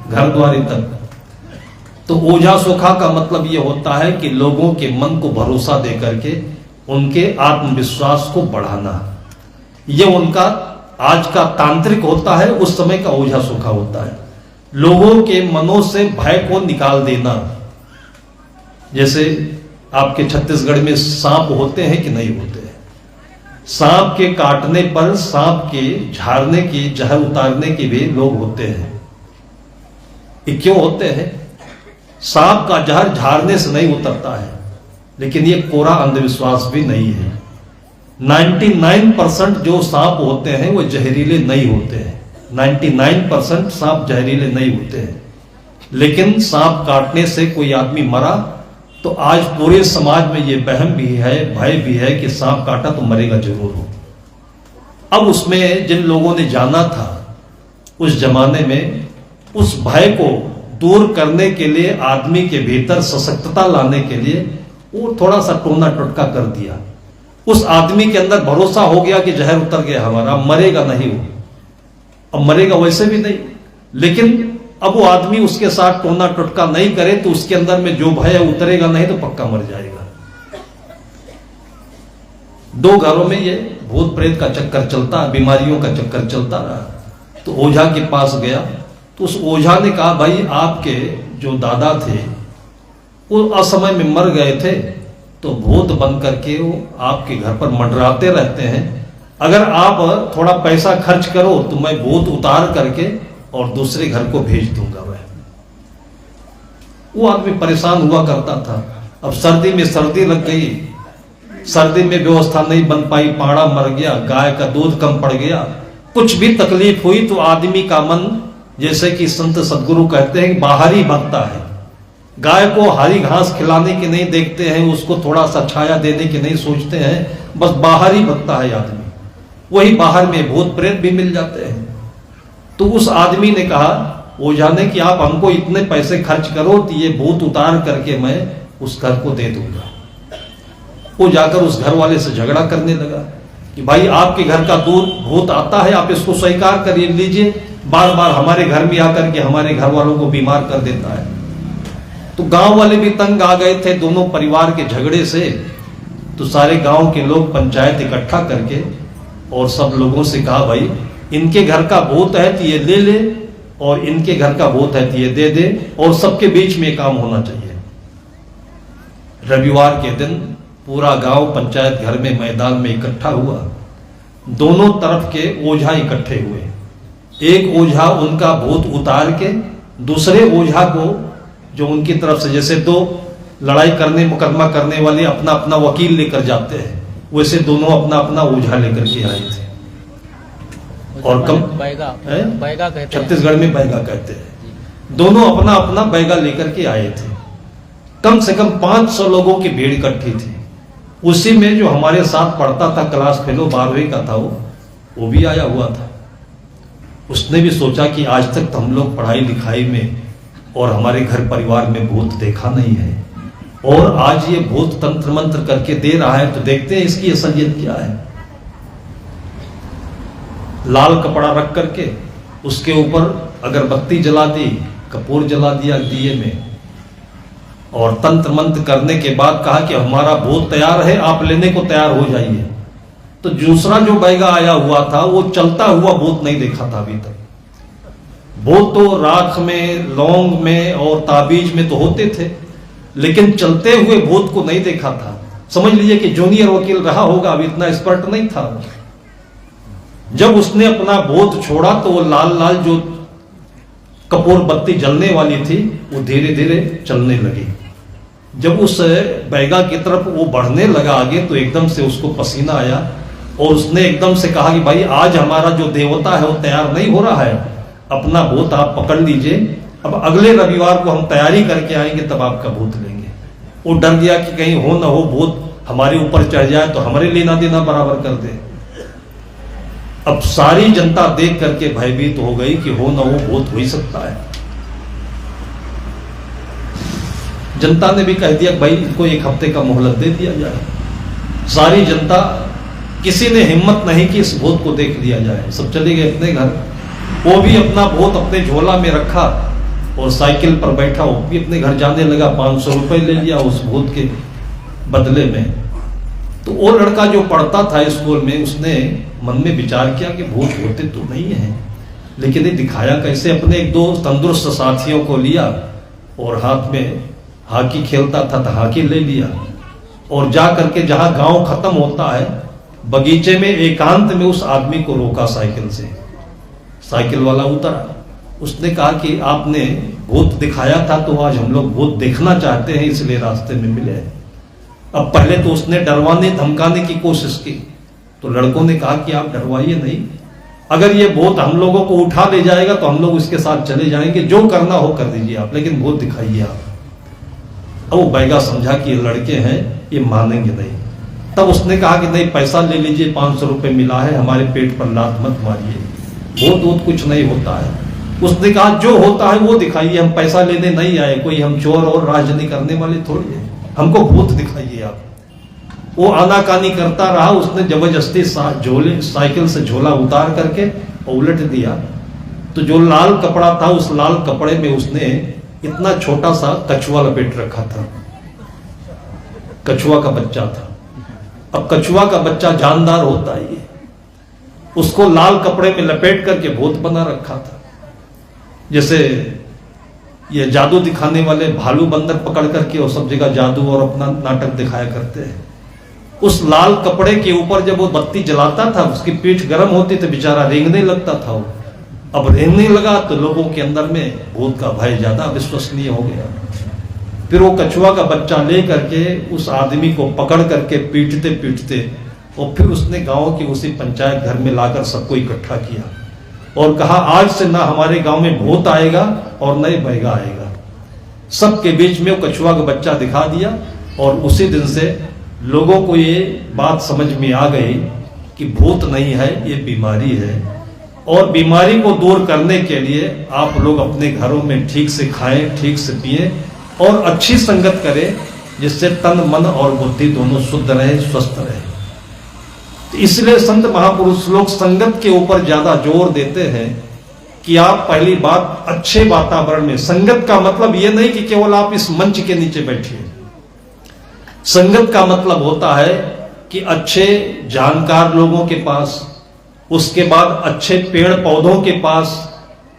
घर द्वारे तक। तो ओझा सोखा का मतलब यह होता है कि लोगों के मन को भरोसा दे करके उनके आत्मविश्वास को बढ़ाना। यह उनका आज का तांत्रिक होता है, उस समय का ओझा सोखा होता है। लोगों के मनों से भय को निकाल देना। जैसे आपके छत्तीसगढ़ में सांप होते हैं कि नहीं होते हैं? सांप के काटने पर सांप के झाड़ने की, जहर उतारने के भी लोग होते हैं। ये क्यों होते हैं? सांप का जहर झाड़ने से नहीं उतरता है, लेकिन ये कोरा अंधविश्वास भी नहीं है। 99% जो सांप होते हैं वो जहरीले नहीं होते हैं। 99% सांप जहरीले नहीं होते हैं। लेकिन सांप काटने से कोई आदमी मरा तो आज पूरे समाज में ये वहम भी है, भय भी है कि सांप काटा तो मरेगा जरूर हो। अब उसमें जिन लोगों ने जाना था उस जमाने में, उस भय को दूर करने के लिए, आदमी के भीतर सशक्तता लाने के लिए वो थोड़ा सा टोना टटका कर दिया। उस आदमी के अंदर भरोसा हो गया कि जहर उतर गया हमारा, मरेगा नहीं वो। अब मरेगा वैसे भी नहीं, लेकिन अब वो आदमी उसके साथ टोना टटका नहीं करे तो उसके अंदर में जो भय उतरेगा नहीं तो पक्का मर जाएगा। 2 घरों में ये भूत प्रेत का चक्कर चलता, बीमारियों का चक्कर चलता रहा। तो ओझा के पास गया तो उस ओझा ने कहा, भाई आपके जो दादा थे वो असमय में मर गए थे, तो भूत बन करके वो आपके घर पर मंडराते रहते हैं। अगर आप थोड़ा पैसा खर्च करो तो मैं भूत उतार करके और दूसरे घर को भेज दूंगा। वो आदमी परेशान हुआ करता था। अब सर्दी में सर्दी लग गई, सर्दी में व्यवस्था नहीं बन पाई, पाड़ा मर गया, गाय का दूध कम पड़ गया, कुछ भी तकलीफ हुई तो आदमी का मन, जैसे कि संत सदगुरु कहते हैं, बाहरी भगता है। गाय को हरी घास खिलाने की नहीं देखते हैं, उसको थोड़ा सा छाया देने की नहीं सोचते हैं, बस बाहरी भगता है आदमी। वही बाहर में भूत प्रेत भी मिल जाते हैं। तो उस आदमी ने कहा ओझा ने कि आप हमको इतने पैसे खर्च करो तो ये भूत उतार करके मैं उस घर को दे दूंगा। वो जाकर उस घर वाले से झगड़ा करने लगा कि भाई आपके घर का दूध भूत आता है, आप इसको स्वीकार कर लीजिए, बार बार हमारे घर में आकर के हमारे घर वालों को बीमार कर देता है। तो गांव वाले भी तंग आ गए थे दोनों परिवार के झगड़े से। तो सारे गांव के लोग पंचायत इकट्ठा करके और सब लोगों से कहा, भाई इनके घर का भूत है तो ये ले ले और इनके घर का भूत है तो ये दे दे, और सबके बीच में काम होना चाहिए। रविवार के दिन पूरा गांव पंचायत घर में मैदान में इकट्ठा हुआ। दोनों तरफ के ओझा इकट्ठे हुए, एक ओझा उनका भूत उतार के दूसरे ओझा को, जो उनकी तरफ से, जैसे दो लड़ाई करने मुकदमा करने वाले अपना अपना वकील लेकर जाते हैं, वैसे दोनों अपना अपना ओझा लेकर के आए थे। और कम बैगा कहते हैं, छत्तीसगढ़ में बैगा कहते हैं। दोनों अपना अपना बैगा लेकर के आए थे। कम से कम 500 लोगों की भीड़ इकट्ठी थी। उसी में जो हमारे साथ पढ़ता था, क्लास फेलो 12वीं का था, वो भी आया हुआ था। उसने भी सोचा कि आज तक तो हम लोग पढ़ाई लिखाई में और हमारे घर परिवार में भूत देखा नहीं है, और आज ये भूत तंत्र मंत्र करके दे रहा है, तो देखते हैं इसकी असलियत क्या है। लाल कपड़ा रख करके उसके ऊपर अगरबत्ती जला दी, कपूर जला दिया दिए में, और तंत्र मंत्र करने के बाद कहा कि हमारा भूत तैयार है, आप लेने को तैयार हो जाइए। तो दूसरा जो बैगा आया हुआ था वो चलता हुआ भूत नहीं देखा था अभी तक। भूत तो राख में, लौंग में और ताबीज में तो होते थे, लेकिन चलते हुए भूत को नहीं देखा था। समझ लीजिए कि जूनियर वकील रहा होगा, अभी इतना एक्सपर्ट नहीं था। जब उसने अपना भूत छोड़ा तो वो लाल लाल जो कपूर बत्ती जलने वाली थी वो धीरे धीरे चलने लगी। जब उस बैगा की तरफ वो बढ़ने लगा आगे, तो एकदम से उसको पसीना आया और उसने एकदम से कहा कि भाई आज हमारा जो देवता है वो तैयार नहीं हो रहा है, अपना भूत आप पकड़ लीजिए, अब अगले रविवार को हम तैयारी करके आएंगे तब आपका भूत लेंगे। वो डर गया कि कहीं हो ना हो भूत हमारे ऊपर चढ़ जाए तो हमारे लेना देना बराबर कर दे। अब सारी जनता देख करके भयभीत हो गई कि हो ना हो भूत हो ही सकता है। जनता ने भी कह दिया भाई इनको 1 हफ्ते का मोहलत दे दिया जाए। सारी जनता, किसी ने हिम्मत नहीं कि इस भूत को देख लिया जाए। सब चले गए अपने घर। वो भी अपना भूत अपने झोला में रखा और साइकिल पर बैठा, वो भी अपने घर जाने लगा। 500 रुपए ले लिया उस भूत के बदले में। तो वो लड़का जो पढ़ता था स्कूल में, उसने मन में विचार किया कि भूत होते तो नहीं है, लेकिन ये दिखाया कैसे। अपने 1-2 तंदुरुस्त साथियों को लिया और हाथ में हॉकी खेलता था तो हॉकी ले लिया, और जा करके जहां गांव खत्म होता है बगीचे में एकांत में उस आदमी को रोका साइकिल से। साइकिल वाला उतरा, उसने कहा कि आपने भूत दिखाया था तो आज हम लोग भूत देखना चाहते हैं, इसलिए रास्ते में मिले। अब पहले तो उसने डरवाने धमकाने की कोशिश की, तो लड़कों ने कहा कि आप डरवाइए नहीं, अगर ये भूत हम लोगों को उठा ले जाएगा तो हम लोग इसके साथ चले जाएंगे, जो करना हो कर दीजिए आप, लेकिन भूत दिखाइए आप। अब वो बैगा समझा कि ये लड़के हैं, ये मानेंगे नहीं। तब उसने कहा कि नहीं, पैसा ले लीजिए, 500 रुपए मिला है, हमारे पेट पर लात मत मारिए, भूत कुछ नहीं होता है। उसने कहा जो होता है वो दिखाइए, हम पैसा लेने नहीं आए, कोई हम चोर और राजनीति करने वाले थोड़ी है, हमको भूत दिखाइए आप। वो आनाकानी करता रहा। उसने जबरदस्ती साइकिल से झोला उतार करके उलट दिया, तो जो लाल कपड़ा था उस लाल कपड़े में उसने इतना छोटा सा कछुआ लपेट रखा था। कछुआ का बच्चा था। अब कछुआ का बच्चा जानदार होता है, उसको लाल कपड़े में लपेट करके भूत बना रखा था। जैसे ये जादू दिखाने वाले भालू बंदर पकड़ करके वो सब जगह जादू और अपना नाटक दिखाया करते हैं। उस लाल कपड़े के ऊपर जब वो बत्ती जलाता था, उसकी पीठ गर्म होती तो बेचारा रेंगने लगता था वो। अब रेंगने लगा तो लोगों के अंदर में भूत का भय ज्यादा विश्वसनीय हो गया। फिर वो कछुआ का बच्चा ले करके उस आदमी को पकड़ करके पीटते पीटते, और फिर उसने गांव की उसी पंचायत घर में लाकर सबको इकट्ठा किया और कहा आज से ना हमारे गांव में भूत आएगा और न ही बैगा आएगा। सबके बीच में वो कछुआ का बच्चा दिखा दिया, और उसी दिन से लोगों को ये बात समझ में आ गई कि भूत नहीं है, ये बीमारी है। और बीमारी को दूर करने के लिए आप लोग अपने घरों में ठीक से खाएं, ठीक से पिएं और अच्छी संगत करें, जिससे तन मन और बुद्धि दोनों शुद्ध रहे, स्वस्थ रहे। तो इसलिए संत महापुरुष लोग संगत के ऊपर ज्यादा जोर देते हैं कि आप पहली बात अच्छे वातावरण में। संगत का मतलब यह नहीं कि केवल आप इस मंच के नीचे बैठिए। संगत का मतलब होता है कि अच्छे जानकार लोगों के पास, उसके बाद अच्छे पेड़ पौधों के पास।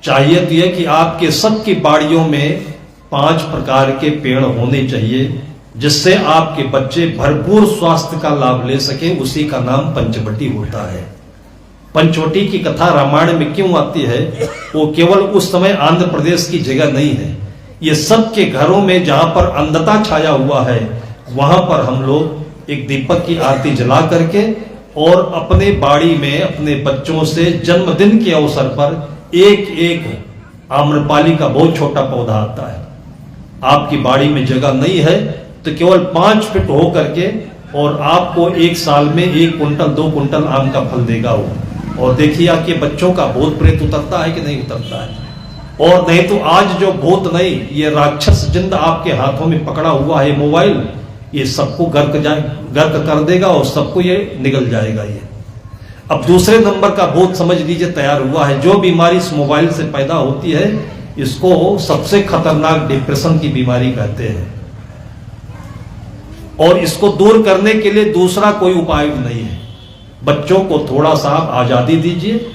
चाहिए तो यह कि आपके सबकी बाड़ियों में 5 प्रकार के पेड़ होने चाहिए, जिससे आपके बच्चे भरपूर स्वास्थ्य का लाभ ले सके। उसी का नाम पंचवटी होता है। पंचवटी की कथा रामायण में क्यों आती है, वो केवल उस समय आंध्र प्रदेश की जगह नहीं है। ये सबके घरों में जहां पर अंधता छाया हुआ है, वहां पर हम लोग एक दीपक की आरती जला करके और अपने बाड़ी में अपने बच्चों से जन्मदिन के अवसर पर एक एक आम्रपाली का बहुत छोटा पौधा आता है। आपकी बाड़ी में जगह नहीं है तो केवल 5 फीट हो करके और आपको 1 साल में 1 कुंटल 2 कुंटल आम का फल देगा वो। और देखिए आपके बच्चों का भूत प्रेत उतरता है कि नहीं उतरता है। और नहीं तो आज जो भूत नहीं, ये राक्षस जिंद आपके हाथों में पकड़ा हुआ है मोबाइल, ये सबको गर्क कर देगा और सबको ये निगल जाएगा। ये अब दूसरे नंबर का भूत समझ लीजिए तैयार हुआ है। जो बीमारी इस मोबाइल से पैदा होती है, इसको सबसे खतरनाक डिप्रेशन की बीमारी कहते हैं। और इसको दूर करने के लिए दूसरा कोई उपाय नहीं है। बच्चों को थोड़ा सा आप आजादी दीजिए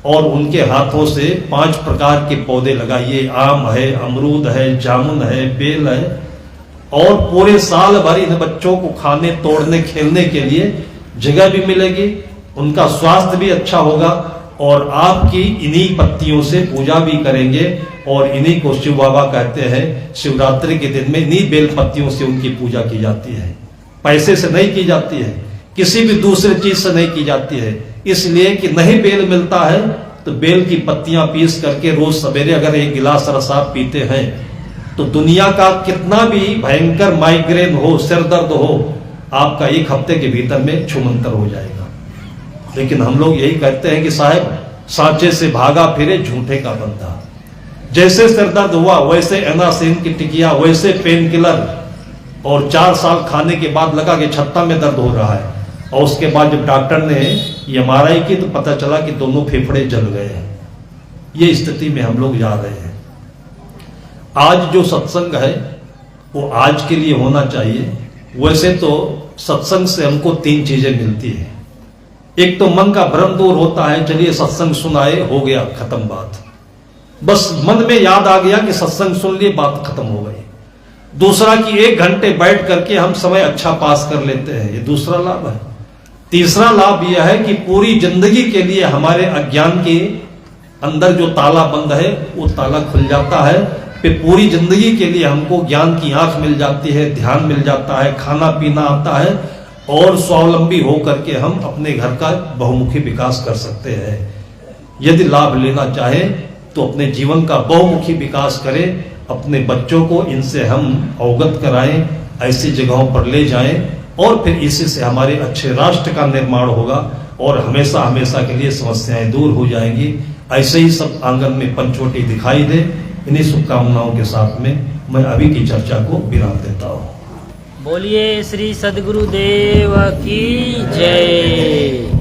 और उनके हाथों से 5 प्रकार के पौधे लगाइए। आम है, अमरूद है, जामुन है, बेल है, और पूरे साल भर इन बच्चों को खाने, तोड़ने, खेलने के लिए जगह भी मिलेगी, उनका स्वास्थ्य भी अच्छा होगा और आपकी इन्हीं पत्तियों से पूजा भी करेंगे। और इन्हीं को शिव बाबा कहते हैं। शिवरात्रि के दिन में इन्हीं बेल पत्तियों से उनकी पूजा की जाती है। पैसे से नहीं की जाती है, किसी भी दूसरे चीज से नहीं की जाती है, इसलिए कि नहीं बेल मिलता है तो बेल की पत्तियां पीस करके रोज सवेरे अगर 1 गिलास रस आप पीते हैं तो दुनिया का कितना भी भयंकर माइग्रेन हो, सिर दर्द हो, आपका 1 हफ्ते के भीतर में छूमंतर हो जाएगा। लेकिन हम लोग यही कहते हैं कि साहब सांचे से भागा फिरे झूठे का बंदा। जैसे सिर दर्द हुआ वैसे एनासिन की टिकिया, वैसे पेन किलर, और 4 साल खाने के बाद लगा कि छत्ता में दर्द हो रहा है। और उसके बाद जब डॉक्टर ने MRI की तो पता चला कि दोनों फेफड़े जल गए हैं। ये स्थिति में हम लोग जा रहे हैं। आज जो सत्संग है वो आज के लिए होना चाहिए। वैसे तो सत्संग से हमको 3 चीजें मिलती है। एक तो मन का भ्रम दूर होता है, चलिए सत्संग सुनाए, हो गया खत्म बात, बस मन में याद आ गया कि सत्संग सुन लिए, बात खत्म हो गई। दूसरा कि 1 घंटे बैठ करके हम समय अच्छा पास कर लेते हैं, ये दूसरा लाभ है। तीसरा लाभ यह है कि पूरी जिंदगी के लिए हमारे अज्ञान के अंदर जो ताला बंद है वो ताला खुल जाता है। फिर पूरी जिंदगी के लिए हमको ज्ञान की आंख मिल जाती है, ध्यान मिल जाता है, खाना पीना आता है और स्वावलंबी होकर के हम अपने घर का बहुमुखी विकास कर सकते हैं। यदि लाभ लेना चाहें तो अपने जीवन का बहुमुखी विकास करें, अपने बच्चों को इनसे हम अवगत कराएं, ऐसी जगहों पर ले जाएं और फिर इसी से हमारे अच्छे राष्ट्र का निर्माण होगा और हमेशा हमेशा के लिए समस्याएं दूर हो जाएंगी। ऐसे ही सब आंगन में पंचवटी दिखाई दे। इन्हीं शुभकामनाओं के साथ में मैं अभी की चर्चा को विराम देता हूँ। बोलिए श्री सद्गुरुदेव की जय।